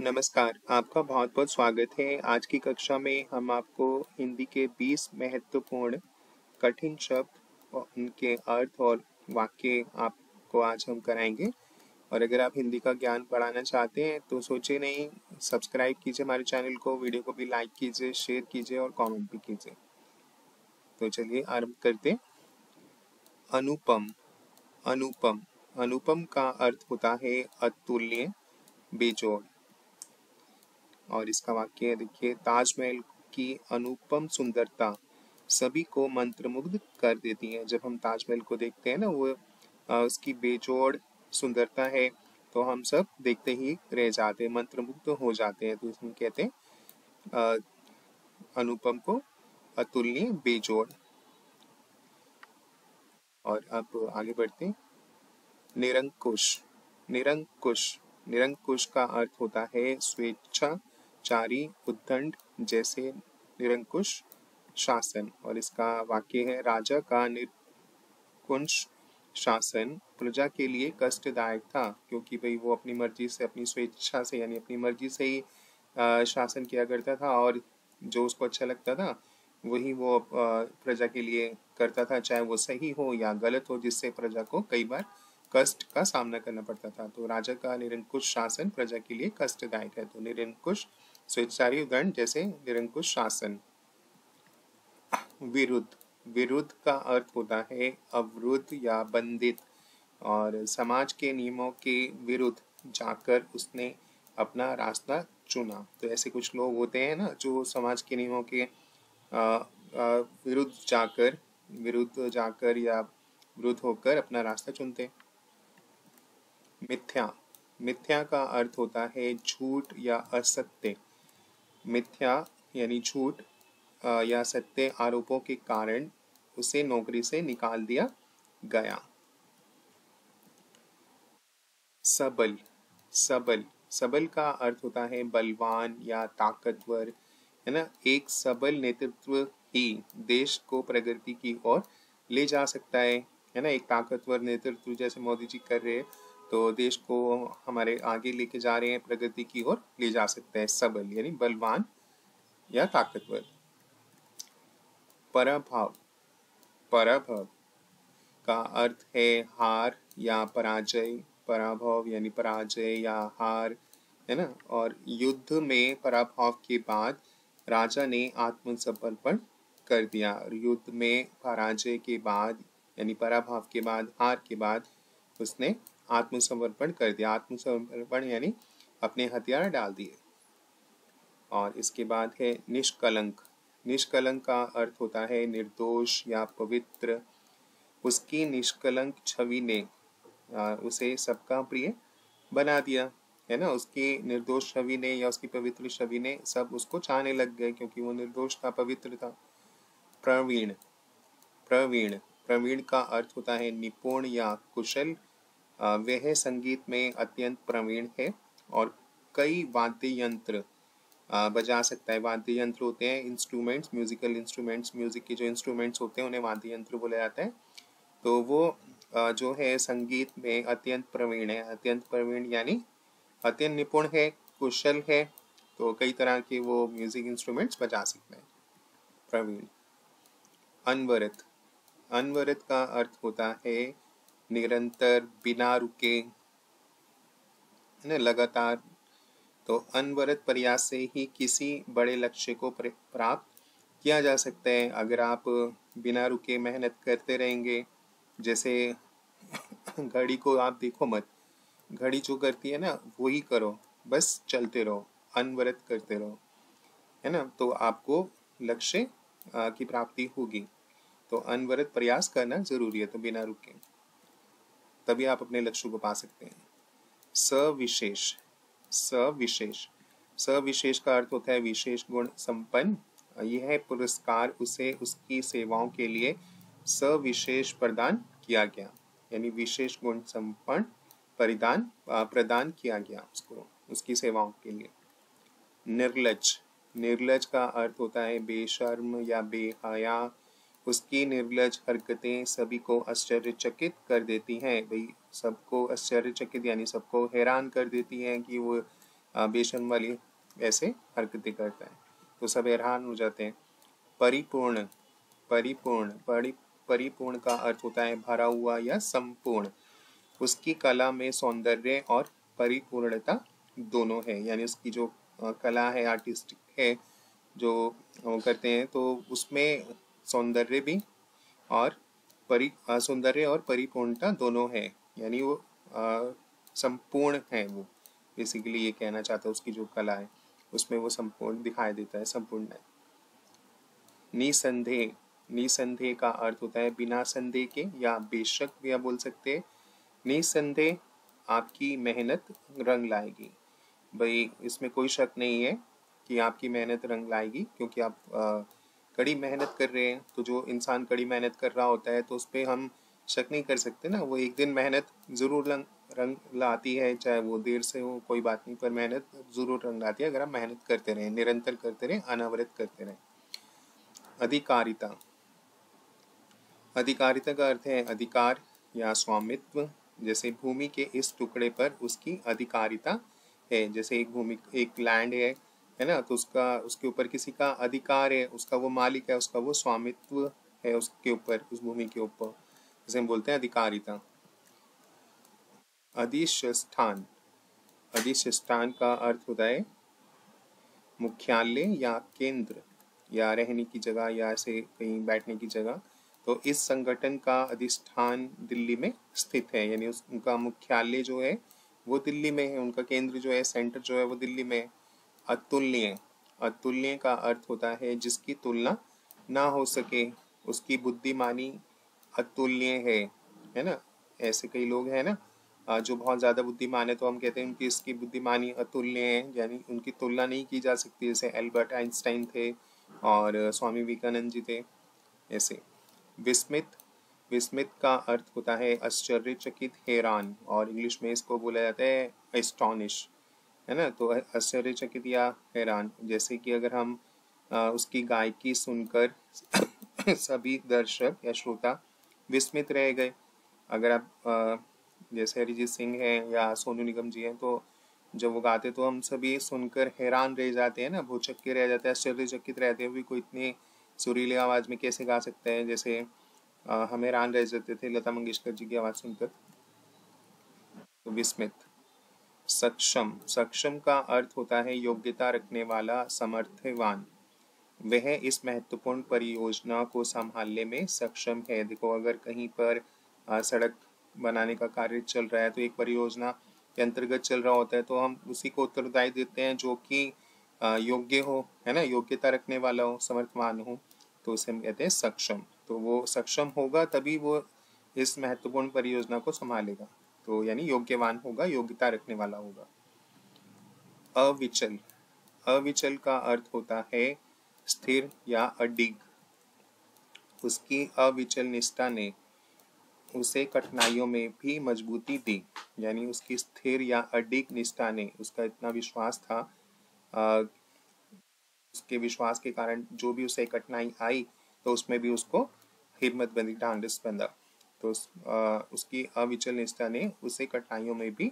नमस्कार, आपका बहुत-बहुत स्वागत है। आज की कक्षा में हम आपको हिंदी के 20 महत्वपूर्ण कठिन शब्द और उनके अर्थ और वाक्य आपको आज हम कराएंगे। और अगर आप हिंदी का ज्ञान बढ़ाना चाहते हैं तो सोचिए नहीं, सब्सक्राइब कीजिए हमारे चैनल को, वीडियो को भी लाइक कीजिए, शेयर कीजिए और कमेंट भी कीजिए। तो चलिए आरंभ करते हैं। अनुपम। अनुपम अनुपम का अर्थ होता है अतुल्य, बेजोड़। और इसका वाक्य देखिए, ताजमहल की अनुपम सुंदरता सभी को मंत्रमुग्ध कर देती है। जब हम ताजमहल को देखते हैं ना, वो उसकी बेजोड़ सुंदरता है तो हम सब देखते ही रह जाते हैं, मंत्रमुग्ध हो जाते हैं। तो इसमें कहते हैं अनुपम को अतुलनीय, बेजोड़। और अब आगे बढ़ते हैं। निरंकुश। निरंकुश निरंकुश का अर्थ होता है स्वेच्छाचारी, उद्दंड जैसे निरंकुश शासन। और इसका वाक्य है, राजा का निरंकुश शासन प्रजा के लिए कष्टदायक था, क्योंकि भाई वो अपनी मर्जी से, अपनी स्वेच्छा से यानी अपनी मर्जी से ही शासन किया करता था, और जो उसको अच्छा लगता था वही वो प्रजा के लिए करता था, चाहे वो सही हो या गलत हो, जिससे प्रजा को कई बार कष्ट का सामना करना पड़ता था। तो राजा का निरंकुश शासन प्रजा के लिए कष्टदायक है। तो निरंकुश स्वेच्छाचारी, उद्दंड जैसे निरंकुश शासन। विरुद्ध। विरुद्ध का अर्थ होता है अवरुद्ध या बंधित, और समाज के नियमों के विरुद्ध जाकर उसने अपना रास्ता चुना। तो ऐसे कुछ लोग होते हैं ना, जो समाज के नियमों के विरुद्ध जाकर या विरुद्ध होकर अपना रास्ता चुनते। मिथ्या। मिथ्या का अर्थ होता है झूठ या असत्य। मिथ्या यानी झूठ या सत्य आरोपों के कारण उसे नौकरी से निकाल दिया गया। सबल। सबल सबल का अर्थ होता है बलवान या ताकतवर, है ना। एक सबल नेतृत्व ही देश को प्रगति की ओर ले जा सकता है ना। एक ताकतवर नेतृत्व जैसे मोदी जी कर रहे हैं तो देश को हमारे आगे लेके जा रहे हैं, प्रगति की ओर ले जा सकता है। सबल यानी बलवान या ताकतवर। पराभव। पराभव का अर्थ है हार या पराजय। पराभव यानी पराजय या हार, है ना। और युद्ध में पराभव के बाद राजा ने आत्मसमर्पण कर दिया। और युद्ध में पराजय के बाद यानी पराभव के बाद, हार के बाद उसने आत्मसमर्पण कर दिया। आत्मसमर्पण यानी अपने हथियार डाल दिए। और इसके बाद है निष्कलंक। निष्कलंक का अर्थ होता है निर्दोष या पवित्र। उसकी निष्कलंक छवि ने उसे सबका प्रिय बना दिया, है ना। उसकी निर्दोष छवि ने या उसकी पवित्र छवि ने सब उसको चाहने लग गए, क्योंकि वो निर्दोष था, पवित्र था। प्रवीण। प्रवीण प्रवीण का अर्थ होता है निपुण या कुशल। वह संगीत में अत्यंत प्रवीण है और कई वाद्य यंत्र बजा सकता है। वाद्य यंत्र होते हैं इंस्ट्रूमेंट्स, म्यूजिकल इंस्ट्रूमेंट्स, म्यूजिक के जो इंस्ट्रूमेंट्स होते हैं उन्हें वाद्य यंत्र बोला जाता है। तो वो जो है संगीत में अत्यंत प्रवीण है। अत्यंत प्रवीण यानी अत्यंत निपुण है, कुशल है, तो कई तरह के वो म्यूजिक इंस्ट्रूमेंट्स बजा सकते हैं। प्रवीण। अनवरत। अनवरत का अर्थ होता है निरंतर, बिना रुके, लगातार। तो अनवरत प्रयास से ही किसी बड़े लक्ष्य को प्राप्त किया जा सकता है। अगर आप बिना रुके मेहनत करते रहेंगे, जैसे घड़ी को आप देखो मत, घड़ी जो करती है ना वही करो, बस चलते रहो, अनवरत करते रहो, है ना। तो आपको लक्ष्य की प्राप्ति होगी। तो अनवरत प्रयास करना जरूरी है, तो बिना रुके, तभी आप अपने लक्ष्य को पा सकते हैं। सविशेष। सविशेष सविशेष का अर्थ होता है विशेष गुण संपन्न। यह पुरस्कार उसे उसकी सेवाओं के लिए सविशेष प्रदान किया गया, यानी विशेष गुण संपन्न प्रदान किया गया उसको उसकी सेवाओं के लिए। निर्लज। निर्लज का अर्थ होता है बेशर्म या बेहया। उसकी निर्लज हरकतें सभी को आश्चर्यचकित कर देती हैं। भाई सबको आश्चर्यचकित यानी सबको हैरान कर देती हैं कि वो बेशर्म वाली ऐसे हरकतें करता है, तो सब हैरान हो जाते हैं। परिपूर्ण, परिपूर्ण का अर्थ होता है भरा हुआ या संपूर्ण। उसकी कला में सौंदर्य और परिपूर्णता दोनों है, यानी उसकी जो कला है, आर्टिस्टिक है जो वो करते हैं, तो उसमें सौंदर्य भी और सौंदर्य और परिपूर्णता दोनों है, यानी वो संपूर्ण है। वो बेसिकली ये कहना चाहता है, उसकी जो कला है उसमें वो संपूर्ण दिखाई देता है, संपूर्ण है। निसंदेह, निसंदेह का अर्थ होता है बिना संदेह के, या बेशक भी आप बोल सकते हैं। निसंदेह आपकी मेहनत रंग लाएगी। भाई इसमें कोई शक नहीं है कि आपकी मेहनत रंग लाएगी, क्योंकि आप कड़ी मेहनत कर रहे हैं। तो जो इंसान कड़ी मेहनत कर रहा होता है तो उस पर हम शक नहीं कर सकते ना, वो एक दिन मेहनत जरूर रंग लाती है, चाहे वो देर से हो कोई बात नहीं, पर मेहनत जरूर रंग लाती है अगर आप मेहनत करते रहें, निरंतर करते रहें, अनवरत करते रहें। अधिकारिता, अधिकारिता का अर्थ है अधिकार या स्वामित्व। जैसे भूमि के इस टुकड़े पर उसकी अधिकारिता है। जैसे एक भूमि, एक लैंड है ना, तो उसका उसके ऊपर किसी का अधिकार है, उसका वो मालिक है, उसका वो स्वामित्व है उसके ऊपर, उस भूमि के ऊपर, जिसे हम बोलते हैं अधिकारिता। अधिष्ठान, अधिष्ठान का अर्थ होता है मुख्यालय या केंद्र, या रहने की जगह, या ऐसे कहीं बैठने की जगह। तो इस संगठन का अधिष्ठान दिल्ली में स्थित है, यानी उनका मुख्यालय जो है वो दिल्ली में है, उनका केंद्र जो है, सेंटर जो है वो दिल्ली में है। अतुल्य, अतुल्य का अर्थ होता है जिसकी तुलना ना हो सके, उसकी बुद्धिमानी अतुल्य है ना। ऐसे कई लोग हैं ना जो बहुत ज़्यादा बुद्धिमान है, तो हम कहते हैं उनकी इसकी बुद्धिमानी अतुल्य है, यानी उनकी तुलना नहीं की जा सकती। जैसे एल्बर्ट आइंस्टाइन थे और स्वामी विवेकानंद जी थे ऐसे। विस्मित, विस्मित का अर्थ होता है आश्चर्यचकित, हैरान, और इंग्लिश में इसको बोला जाता है एस्टॉनिश, है ना। तो आश्चर्यचकित या हैरान, जैसे कि अगर हम उसकी गायकी सुनकर सभी दर्शक या श्रोता विस्मित रह गए। अगर आप जैसे अरिजीत सिंह है या सोनू निगम जी हैं, तो जब वो गाते तो हम सभी सुनकर हैरान रह जाते हैं ना, भौचक्के रह जाते हैं, आश्चर्यचकित रहते हैं, भी कोई इतनी सुरीली आवाज़ में कैसे गा सकते हैं। जैसे हम हैरान रह जाते थे लता मंगेशकर जी की आवाज़ सुनकर। तो विस्मित। सक्षम, सक्षम का अर्थ होता है योग्यता रखने वाला, समर्थवान। वह इस महत्वपूर्ण परियोजना को संभालने में सक्षम है। देखो अगर कहीं पर सड़क बनाने का कार्य चल रहा है, तो एक परियोजना के अंतर्गत चल रहा होता है, तो हम उसी को उत्तरदायी देते हैं जो कि योग्य हो, है ना, योग्यता रखने वाला हो, समर्थवान हो, तो उसे हम कहते हैं सक्षम। तो वो सक्षम होगा तभी वो इस महत्वपूर्ण परियोजना को संभालेगा, तो यानी योग्यवान होगा, योग्यता रखने वाला होगा। अविचल, अविचल का अर्थ होता है स्थिर या अडिग। उसकी अविचल निष्ठा ने उसे कठिनाइयों में भी मजबूती दी, यानी उसकी स्थिर या अडिग निष्ठा ने, उसका इतना विश्वास था, उसके विश्वास के कारण जो भी उसे कठिनाई आई तो उसमें भी उसको हिम्मत बंदी, ढांढस बंधा। तो उसकी अविचल निष्ठा ने उसे कठिनाइयों में भी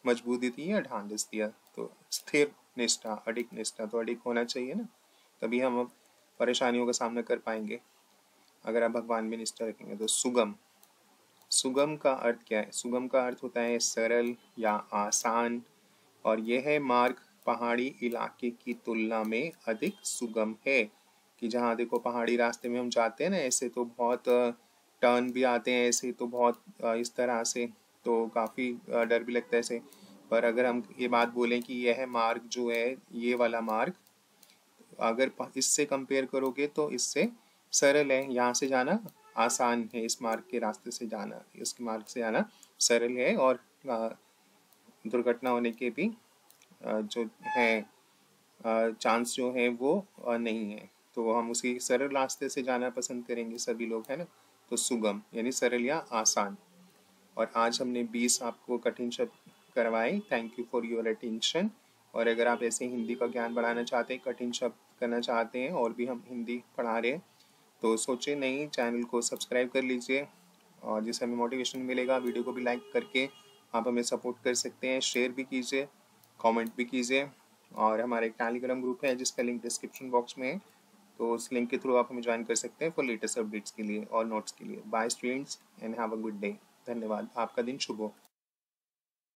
मजबूती दी या ढांढस दिया। तो स्थिर निष्ठा, अडिग निष्ठा, तो अडिग होना चाहिए ना, तभी हम परेशानियों का सामना कर पाएंगे अगर आप भगवान में निष्ठा रखेंगे। तो सुगम, सुगम का अर्थ क्या है? सुगम का अर्थ होता है सरल या आसान, और यह मार्ग पहाड़ी इलाके की तुलना में अधिक सुगम है। कि जहाँ देखो पहाड़ी रास्ते में हम जाते हैं ना, ऐसे तो बहुत टर्न भी आते हैं, ऐसे तो बहुत इस तरह से, तो काफ़ी डर भी लगता है ऐसे। पर अगर हम ये बात बोलें कि यह मार्ग जो है, ये वाला मार्ग अगर इससे कंपेयर करोगे तो इससे सरल है, यहाँ से जाना आसान है, इस मार्ग के रास्ते से जाना, इस मार्ग से जाना सरल है, और दुर्घटना होने के भी जो है चांस जो है वो नहीं है। तो हम उसी सरल रास्ते से जाना पसंद करेंगे सभी लोग, है ना। तो सुगम यानी सरल या आसान। और आज हमने 20 आपको कठिन शब्द करवाए। Thank you for your attention. और अगर आप ऐसे हिंदी का ज्ञान बढ़ाना चाहते हैं, कठिन शब्द करना चाहते हैं, और भी हम हिंदी पढ़ा रहे हैं, तो सोचे नहीं, चैनल को सब्सक्राइब कर लीजिए, और जिससे हमें मोटिवेशन मिलेगा। वीडियो को भी लाइक करके आप हमें सपोर्ट कर सकते हैं, शेयर भी कीजिए, कमेंट भी कीजिए, और हमारे टेलीग्राम ग्रुप है जिसका लिंक डिस्क्रिप्शन बॉक्स में है, तो उस लिंक के थ्रू आप हमें ज्वाइन कर सकते हैं फॉर लेटेस्ट अपडेट्स के लिए और नोट्स के लिए। Bye students and have a good day. धन्यवाद। आपका दिन शुभ हो।